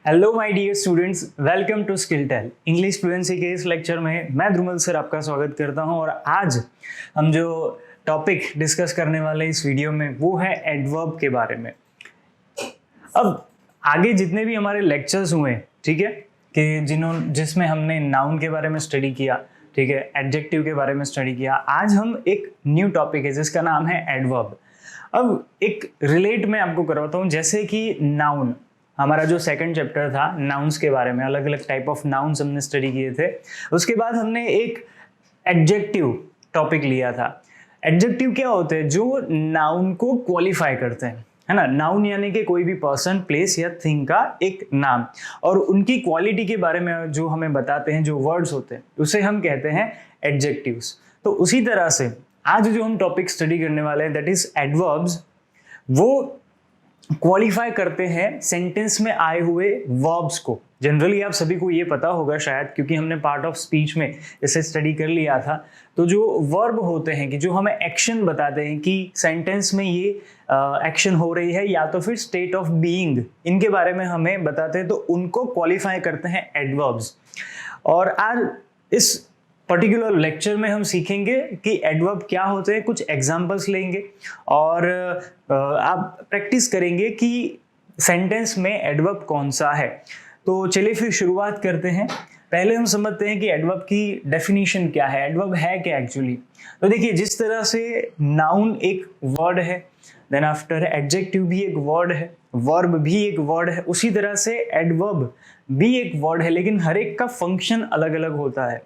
Hello my dear students, welcome to Skilltale. English fluency के इस lecture में मैं ध्रुमल सर आपका स्वागत करता हूं और आज हम जो टॉपिक डिस्कस करने वाले इस वीडियो में वो है एडवर्ब के बारे में। अब आगे जितने भी हमारे लेक्चर्स हुए, ठीक है, कि जिसमें हमने नाउन के बारे में स्टडी किया, ठीक है, एडजेक्टिव के बारे में स्टडी किया, आज हम एक न्यू टॉपिक है जिसका नाम है एडवर्ब। अब एक रिलेट मैं आपको करवाता हूँ, जैसे कि नाउन, हमारा जो सेकंड चैप्टर था नाउन्स के बारे में, अलग अलग टाइप ऑफ नाउन्स हमने स्टडी किए थे। उसके बाद हमने एक एडजेक्टिव टॉपिक लिया था। एडजेक्टिव क्या होते हैं? जो नाउन को क्वालिफाई करते हैं, है ना। नाउन यानी कि कोई भी पर्सन, प्लेस या थिंग का एक नाम, और उनकी क्वालिटी के बारे में जो हमें बताते हैं, जो वर्ड्स होते हैं, उसे हम कहते हैं एडजेक्टिव्स। तो उसी तरह से आज जो हम टॉपिक स्टडी करने वाले हैं, दैट इज एडवर्ब्स, वो क्वालिफाई करते हैं सेंटेंस में आए हुए वर्ब्स को। जनरली आप सभी को ये पता होगा शायद, क्योंकि हमने पार्ट ऑफ स्पीच में इसे स्टडी कर लिया था। तो जो वर्ब होते हैं कि जो हमें एक्शन बताते हैं कि सेंटेंस में ये एक्शन हो रही है, या तो फिर स्टेट ऑफ बीइंग, इनके बारे में हमें बताते हैं, तो उनको क्वालिफाई करते हैं एडवर्ब्स। और आज इस पर्टिकुलर लेक्चर में हम सीखेंगे कि एडवर्ब क्या होते हैं, कुछ एग्जांपल्स लेंगे और आप प्रैक्टिस करेंगे कि सेंटेंस में एडवर्ब कौन सा है। तो चलिए फिर शुरुआत करते हैं। पहले हम समझते हैं कि एडवर्ब की डेफिनेशन क्या है, एडवर्ब है क्या एक्चुअली। तो देखिए, जिस तरह से नाउन एक वर्ड है, देन आफ्टर एडजेक्टिव भी एक वर्ड है, वर्ब भी एक वर्ड है, उसी तरह से एडवर्ब भी एक वर्ड है, लेकिन हर एक का फंक्शन अलग अलग होता है।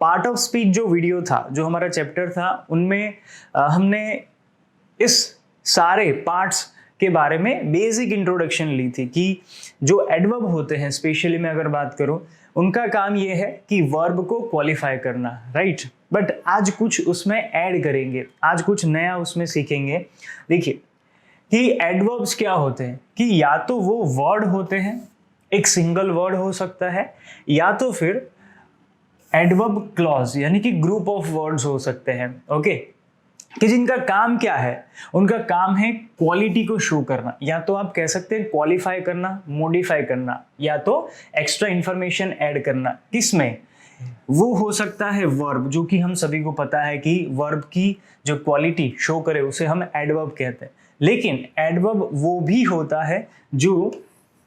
पार्ट ऑफ स्पीच जो वीडियो था, जो हमारा चैप्टर था, उनमें हमने इस सारे पार्ट्स के बारे में बेसिक इंट्रोडक्शन ली थी कि जो एडवर्ब होते हैं, स्पेशली मैं अगर बात करूं, उनका काम ये है कि वर्ब को क्वालिफाई करना, राइट। बट आज कुछ उसमें ऐड करेंगे, आज कुछ नया उसमें सीखेंगे। देखिए कि एडवर्ब्स क्या होते हैं, कि या तो वो वर्ड होते हैं, एक सिंगल वर्ड हो सकता है, या तो फिर एडवर्ब क्लॉज यानी कि ग्रुप ऑफ वर्ड्स हो सकते हैं, ओके। कि जिनका काम क्या है, उनका काम है क्वालिटी को शो करना, या तो आप कह सकते हैं क्वालिफाई करना, मॉडिफाई करना, या तो एक्स्ट्रा इंफॉर्मेशन ऐड करना। किसमें? वो हो सकता है वर्ब, जो कि हम सभी को पता है कि वर्ब की जो क्वालिटी शो करे उसे हम एडवर्ब कहते हैं। लेकिन एडवर्ब वो भी होता है जो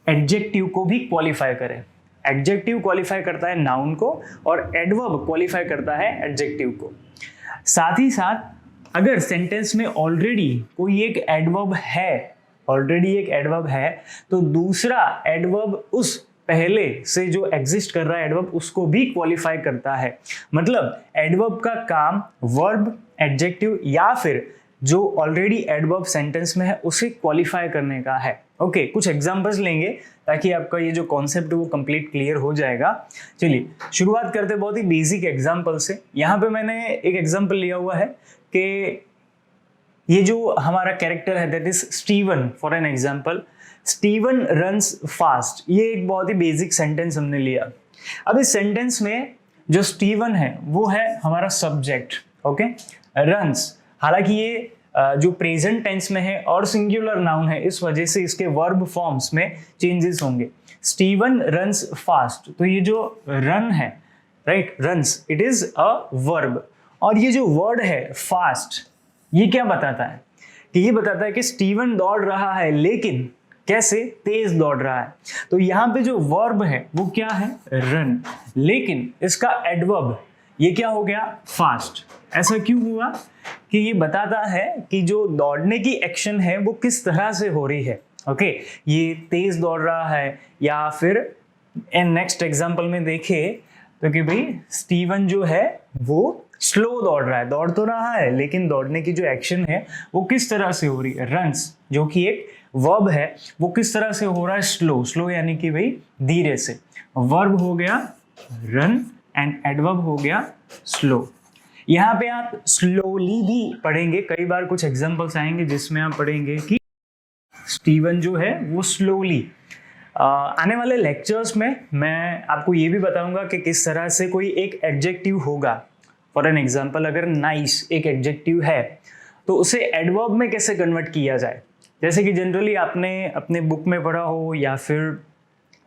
एडजेक्टिव को भी क्वालिफाई करे। एडजेक्टिव क्वालिफाई करता है नाउन को और एडवर्ब क्वालिफाई करता है एडजेक्टिव को। साथ ही साथ अगर सेंटेंस में ऑलरेडी कोई एक एडवर्ब है, तो दूसरा एडवर्ब उस पहले से जो एग्जिस्ट कर रहा है एडवर्ब, उसको भी क्वालिफाई करता है। मतलब एडवर्ब का काम वर्ब, एडजेक्टिव या फिर जो ऑलरेडी एडवर्ब सेंटेंस में है उसे क्वालिफाई करने का है। ओके, कुछ एग्जांपल्स लेंगे ताकि आपका ये जो कॉन्सेप्ट है वो कंप्लीट क्लियर हो जाएगा। चलिए शुरुआत करते हैं बहुत ही बेसिक एग्जांपल से। यहाँ पे मैंने एक एग्जांपल लिया हुआ है कि ये जो हमारा कैरेक्टर है, that is Steven. For an example, Steven runs fast. ये एक बहुत ही बेसिक सेंटेंस हमने लिया। अब इस सेंटेंस में जो स्टीवन है वो है हमारा सब्जेक्ट, ओके। रन्स, हालांकि ये जो प्रेजेंट टेंस में है और सिंगुलर नाउन है, इस वजह से इसके वर्ब फॉर्म्स में चेंजेस होंगे। स्टीवन रन्स फास्ट, तो ये जो रन है, right, runs, it is a verb. और ये जो वर्ड है फास्ट, ये क्या बताता है? कि ये बताता है कि स्टीवन दौड़ रहा है, लेकिन कैसे? तेज दौड़ रहा है। तो यहाँ पे जो वर्ब है वो क्या है? रन। लेकिन इसका एडवर्ब ये क्या हो गया? फास्ट। ऐसा क्यों हुआ? कि ये बताता है कि जो दौड़ने की एक्शन है वो किस तरह से हो रही है। ओके, ये तेज दौड़ रहा है, या फिर नेक्स्ट एग्जांपल में देखे तो कि भाई स्टीवन जो है वो स्लो दौड़ रहा है। दौड़ तो रहा है, लेकिन दौड़ने की जो एक्शन है वो किस तरह से हो रही है? रन्स, जो कि एक वर्ब है, वो किस तरह से हो रहा है? स्लो। स्लो यानी कि भाई धीरे से। वर्ब हो गया रन एंड एडवर्ब हो गया स्लो। यहाँ पे आप स्लोली भी पढ़ेंगे, कई बार कुछ एग्जांपल्स आएंगे जिसमें आप पढ़ेंगे कि स्टीवन जो है वो स्लोली। आने वाले लेक्चर्स में मैं आपको ये भी बताऊंगा कि किस तरह से कोई एक एडजेक्टिव होगा। फॉर एन एग्जांपल, अगर नाइस एक एडजेक्टिव है तो उसे एडवर्ब में कैसे कन्वर्ट किया जाए। जैसे कि जनरली आपने अपने बुक में पढ़ा हो, या फिर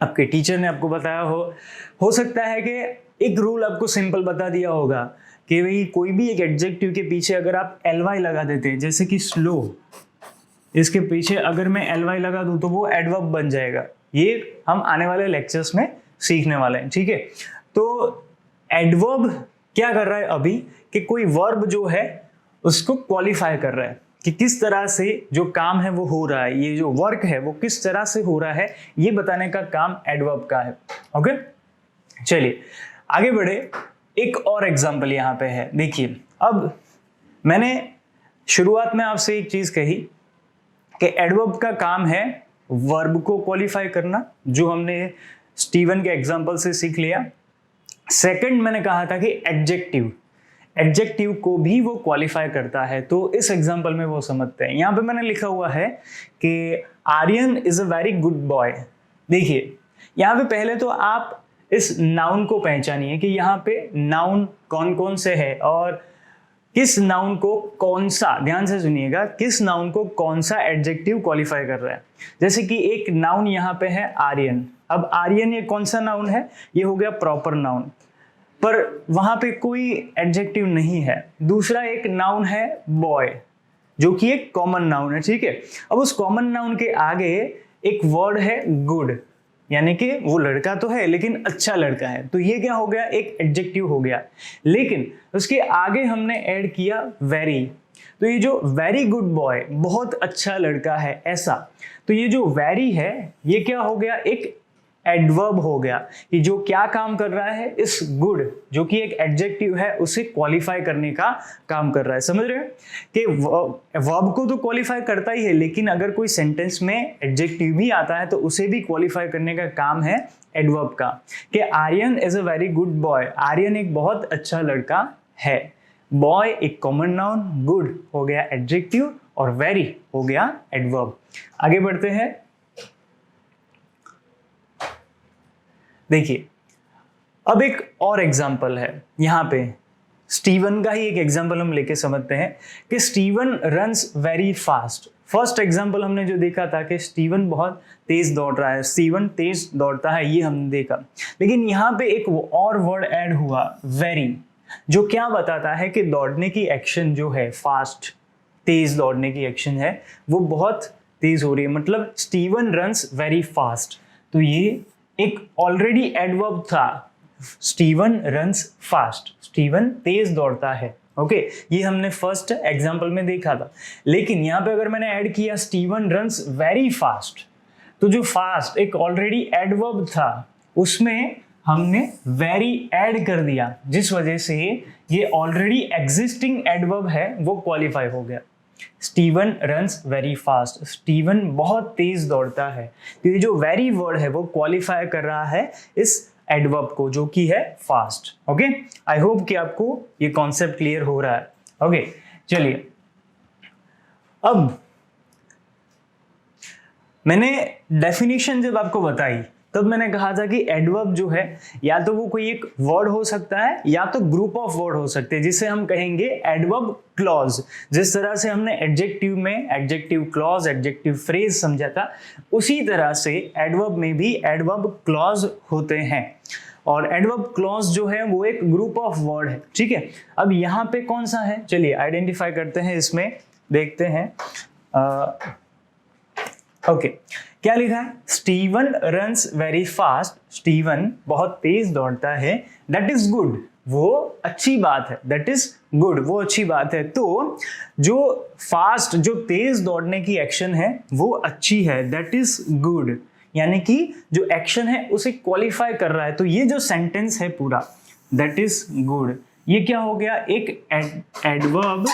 आपके टीचर ने आपको बताया हो सकता है कि एक रूल आपको सिंपल बता दिया होगा कि भाई कोई भी एक एडजेक्टिव के पीछे अगर आप ly लगा देते हैं, जैसे कि स्लो, इसके पीछे अगर मैं ly लगा दूं तो वो एडवर्ब बन जाएगा। ये हम आने वाले लेक्चर्स में सीखने वाले हैं, ठीक है। तो एडवर्ब क्या कर रहा है अभी कि कोई वर्ब जो है उसको क्वालिफाई कर रहा है कि किस तरह से जो काम है वो हो रहा है, ये जो वर्क है वो किस तरह से हो रहा है, ये बताने का काम एडवर्ब का है। ओके, चलिए आगे बढ़े। एक और एग्जांपल यहाँ पे है, देखिए। अब मैंने शुरुआत में आपसे एक चीज कही कि एडवर्ब का काम है वर्ब को क्वालिफाई करना, जो हमने स्टीवन के एग्जांपल से सीख लिया। सेकंड मैंने कहा था कि एडजेक्टिव को भी वो क्वालिफाई करता है, तो इस एग्जांपल में वो समझते हैं। यहाँ पे मैंने लिखा हुआ है कि Aryan is a very good boy. देखिए यहाँ पे पहले तो आप इस नाउन को पहचानिए कि यहाँ पे नाउन कौन कौन से है और किस नाउन को कौन सा, ध्यान से सुनिएगा, किस नाउन को कौन सा एडजेक्टिव क्वालिफाई कर रहा है। जैसे कि एक नाउन यहाँ पे है आर्यन। अब आर्यन ये कौन सा नाउन है, ये हो गया प्रॉपर नाउन, पर वहां पे कोई एडजेक्टिव नहीं है। दूसरा एक नाउन है बॉय, जो कि एक कॉमन नाउन है, ठीक है। अब उस कॉमन नाउन के आगे एक वर्ड है गुड, यानी कि वो लड़का तो है लेकिन अच्छा लड़का है, तो ये क्या हो गया, एक एडजेक्टिव हो गया। लेकिन उसके आगे हमने ऐड किया वेरी, तो ये जो वेरी गुड बॉय, बहुत अच्छा लड़का है ऐसा, तो ये जो वेरी है ये क्या हो गया, एक एडवर्ब हो गया कि जो क्या काम कर रहा है, इस गुड जो कि एक एडजेक्टिव है उसे क्वालिफाई करने का काम कर रहा है। समझ रहे हैं कि वर्ब को तो क्वालिफाई करता ही है, लेकिन अगर कोई सेंटेंस में एडजेक्टिव भी आता है तो उसे भी क्वालिफाई करने का काम है एडवर्ब का। कि Aryan is a very good boy, Aryan एक बहुत अच्छा लड़का है। बॉय एक कॉमन नाउन, गुड हो गया एडजेक्टिव और वेरी हो गया एडवर्ब। आगे बढ़ते हैं। देखिए अब एक और एग्जाम्पल है, यहाँ पे स्टीवन का ही एक एग्जाम्पल हम लेके समझते हैं कि Steven runs very fast. First example हमने जो देखा था कि स्टीवन बहुत तेज दौड़ रहा है, स्टीवन तेज दौड़ता है, ये हमने देखा। लेकिन यहाँ पे एक और वर्ड ऐड हुआ वेरी, जो क्या बताता है कि दौड़ने की एक्शन जो है, फास्ट तेज दौड़ने की एक्शन है, वो बहुत तेज हो रही है, मतलब स्टीवन रन्स वेरी फास्ट। तो ये एक ऑलरेडी एडवर्ब था, स्टीवन रन्स फास्ट, स्टीवन तेज दौड़ता है। ओके, ये हमने फर्स्ट एग्जांपल में देखा था। लेकिन यहाँ पे अगर मैंने ऐड किया स्टीवन रन्स वेरी फास्ट, तो जो फास्ट एक ऑलरेडी एडवर्ब था उसमें हमने वेरी ऐड कर दिया, जिस वजह से ये ऑलरेडी एग्जिस्टिंग एडवर्ब है वो क्वालिफाई हो गया। Steven runs very fast, Steven बहुत तेज दौड़ता है, तो ये जो वेरी वर्ड है वो क्वालिफाई कर रहा है इस एडवर्ब को, जो कि है फास्ट। ओके, आई होप कि आपको ये कॉन्सेप्ट क्लियर हो रहा है। ओके, चलिए अब मैंने डेफिनेशन जब आपको बताई तब मैंने कहा था कि एडवर्ब जो है या तो वो कोई एक वर्ड हो सकता है या तो ग्रुप ऑफ वर्ड हो सकते हैं, जिसे हम कहेंगे एडवर्ब क्लॉज। जिस तरह से हमने एडजेक्टिव में एडजेक्टिव क्लॉज, एडजेक्टिव फ्रेज समझा था, उसी तरह से एडवर्ब में भी एडवर्ब क्लॉज होते हैं। और एडवर्ब क्लॉज जो है वो एक ग्रुप ऑफ वर्ड है, ठीक है। अब यहाँ पे कौन सा है, चलिए आइडेंटिफाई करते हैं, इसमें देखते हैं। ओके, क्या लिखा है, Steven runs very fast, Steven बहुत तेज दौड़ता है, दैट इज गुड, वो अच्छी बात है, दैट इज गुड, वो अच्छी बात है। तो जो फास्ट, जो तेज दौड़ने की एक्शन है वो अच्छी है, दैट इज गुड, यानी कि जो एक्शन है उसे क्वालिफाई कर रहा है। तो ये जो सेंटेंस है पूरा, दैट इज गुड, ये क्या हो गया, एक एडवर्ब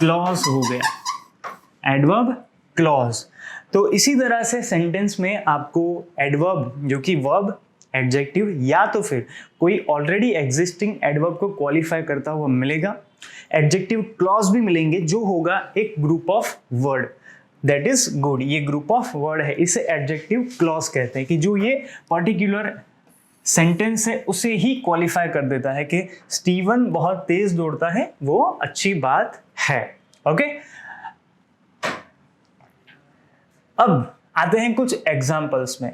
क्लॉज हो गया, एडवर्ब क्लॉज। तो इसी तरह से सेंटेंस में आपको एडवर्ब जो कि वर्ब, एडजेक्टिव या तो फिर कोई ऑलरेडी एग्जिस्टिंग एडवर्ब को क्वालिफाई करता हुआ मिलेगा, एडजेक्टिव क्लॉज भी मिलेंगे, जो होगा एक group of word, that is good. ये ग्रुप ऑफ वर्ड है, इसे एडजेक्टिव क्लॉज कहते हैं कि जो ये पर्टिकुलर सेंटेंस है उसे ही क्वालिफाई कर देता है कि स्टीवन बहुत तेज दौड़ता है, वो अच्छी बात है। ओके, अब आते हैं कुछ एग्जाम्पल्स में।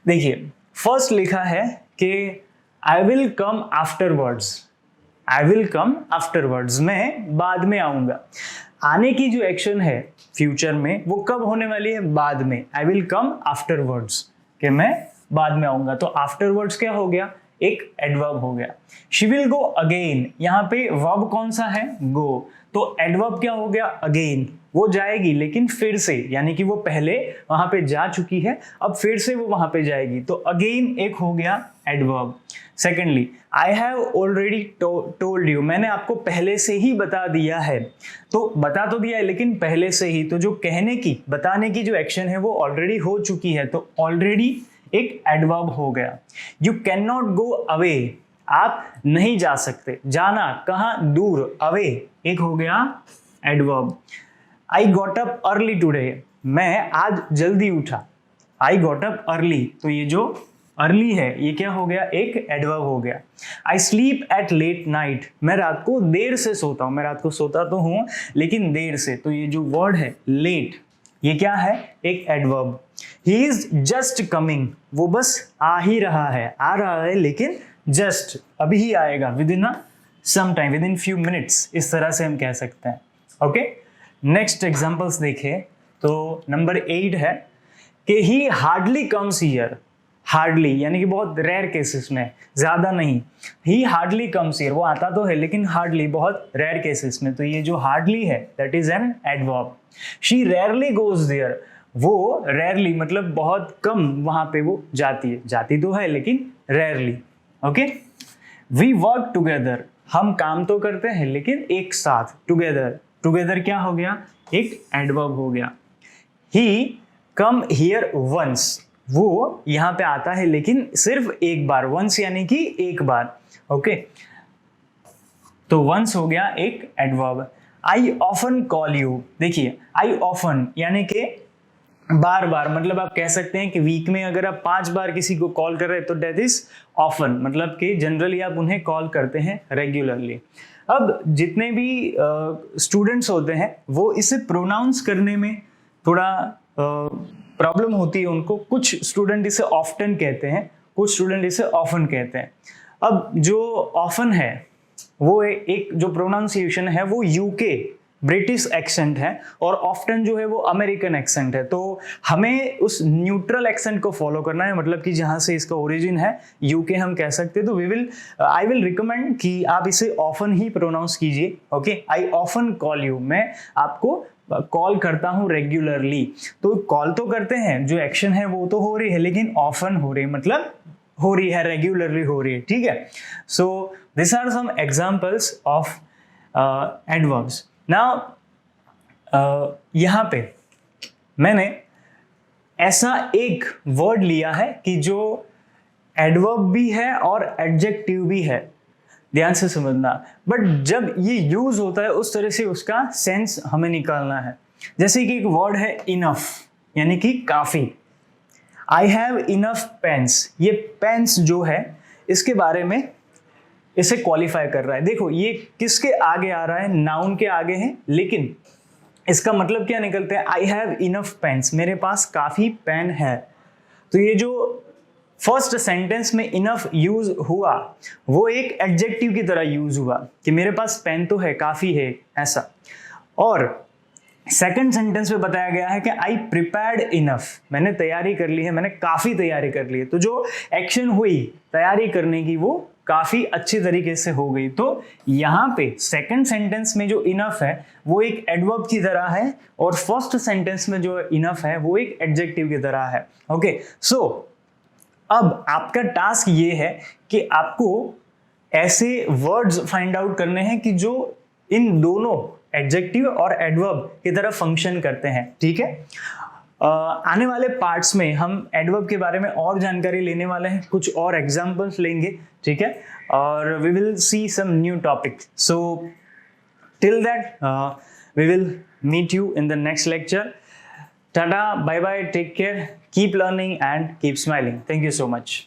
देखिए फर्स्ट लिखा है कि I will come afterwards, I will come afterwards, मैं बाद में आऊंगा। आने की जो एक्शन है फ्यूचर में वो कब होने वाली है, बाद में। आई विल कम आफ्टरवर्ड्स, कि मैं बाद में आऊंगा। तो आफ्टरवर्ड्स क्या हो गया, एक एडवर्ब हो गया। शी विल गो अगेन, यहाँ पे वर्ब कौन सा है, गो, तो एडवर्ब क्या हो गया, अगेन, वो जाएगी लेकिन फिर से, यानी कि वो पहले वहां पे जा चुकी है, अब फिर से वो वहां पे जाएगी, तो अगेन एक हो गया adverb. Secondly, I have already told you, मैंने आपको पहले से ही बता दिया है, तो बता तो दिया है लेकिन पहले से ही, तो जो कहने की, बताने की जो एक्शन है वो ऑलरेडी हो चुकी है, तो ऑलरेडी एक एडवर्ब हो गया। You can not go away, आप नहीं जा सकते, जाना कहाँ, दूर, अवे एक हो गया adverb. I got up early today, मैं आज जल्दी उठा, आई गॉट अप अर्ली, तो ये जो अर्ली है ये क्या हो गया, एक एडवर्ब हो गया। I sleep at late night, मैं रात को देर से सोता हूँ, मैं रात को सोता तो हूँ लेकिन देर से, तो ये जो वर्ड है लेट, ये क्या है, एक adverb. He is just coming, वो बस आ ही रहा है, आ रहा है लेकिन जस्ट, अभी ही आएगा, within some time, within few minutes, इस तरह से हम कह सकते हैं। ओके, नेक्स्ट एग्जांपल्स देखें तो नंबर 8 है कि ही हार्डली कम्स हियर, हार्डली यानी कि बहुत रेयर केसेस में, ज्यादा नहीं, ही हार्डली कम्स हियर, वो आता तो है लेकिन हार्डली, बहुत रेयर केसेस में, तो ये जो हार्डली है that is an adverb. She rarely goes there, वो रेयरली मतलब बहुत कम वहां पे वो जाती है, जाती तो है लेकिन rarely. Okay, we work together, हम काम तो करते हैं लेकिन एक साथ, टुगेदर, टुगेदर क्या हो गया, एक एडवर्ब हो गया। ही कम हियर वंस, वो यहां पे आता है लेकिन सिर्फ एक बार, वंस यानी कि एक बार। ओके, तो वंस हो गया एक adverb. I often call you, देखिए आई ऑफन यानी कि बार बार, मतलब आप कह सकते हैं कि वीक में अगर आप 5 बार किसी को कॉल कर रहे हैं तो दैट इज ऑफन, मतलब कि जनरली आप उन्हें कॉल करते हैं रेगुलरली। अब जितने भी स्टूडेंट्स होते हैं वो इसे प्रोनाउंस करने में थोड़ा प्रॉब्लम होती है उनको, कुछ स्टूडेंट इसे ऑफ्टन कहते हैं, कुछ स्टूडेंट इसे ऑफन कहते हैं। अब जो ऑफन है वो एक जो प्रोनाउंसिएशन है वो यूके ब्रिटिश एक्सेंट है, और ऑफ्टन जो है वो अमेरिकन एक्सेंट है, तो हमें उस न्यूट्रल एक्सेंट को फॉलो करना है, मतलब कि जहां से इसका ओरिजिन है यूके हम कह सकते हैं, तो आई विल रिकमेंड कि आप इसे ऑफन ही प्रोनाउंस कीजिए। Okay, I often call you, मैं आपको कॉल करता हूं रेगुलरली, तो कॉल तो करते हैं, जो एक्शन है वो तो हो रही है लेकिन ऑफन हो रही है, मतलब हो रही है, रेगुलरली हो रही है, ठीक है। So this are some examples of adverbs. Now यहाँ पे मैंने ऐसा एक वर्ड लिया है कि जो एडवर्ब भी है और एडजेक्टिव भी है, ध्यान से समझना, बट जब ये यूज होता है उस तरह से उसका सेंस हमें निकालना है। जैसे कि एक वर्ड है इनफ, यानी कि काफी। आई हैव इनफ पेन्स, ये पेन्स जो है इसके बारे में इसे क्वालिफाई कर रहा है। देखो ये किसके आगे आ रहा है, नाउन के आगे है, लेकिन इसका मतलब क्या निकलते हैं, आई हैव इनफ पेन्स, मेरे पास काफी पेन है। तो ये जो फर्स्ट सेंटेंस में इनफ यूज हुआ वो एक एडजेक्टिव की तरह यूज हुआ कि मेरे पास पेन तो है, काफी है, ऐसा। और सेकंड सेंटेंस में बताया गया है कि आई प्रिपेयर्ड इनफ, मैंने तैयारी कर ली है, मैंने काफी तैयारी कर ली है, तो जो एक्शन हुई तैयारी करने की वो काफी अच्छी तरीके से हो गई। तो यहाँ पे सेकंड सेंटेंस में जो इनफ है वो एक एडवर्ब की तरह है, और फर्स्ट सेंटेंस में जो इनफ है वो एक एडजेक्टिव की तरह है। ओके, सो अब आपका टास्क ये है कि आपको ऐसे वर्ड्स फाइंड आउट करने हैं कि जो इन दोनों एडजेक्टिव और एडवर्ब की तरह फंक्शन करते हैं, ठीक है। आने वाले पार्ट्स में हम एडवर्ब के बारे में और जानकारी लेने वाले हैं, कुछ और एग्जांपल्स लेंगे, ठीक है, और we will see some new topic. So till that we will meet you in the next lecture. Tata, bye bye, take care, keep learning and keep smiling. Thank you so much.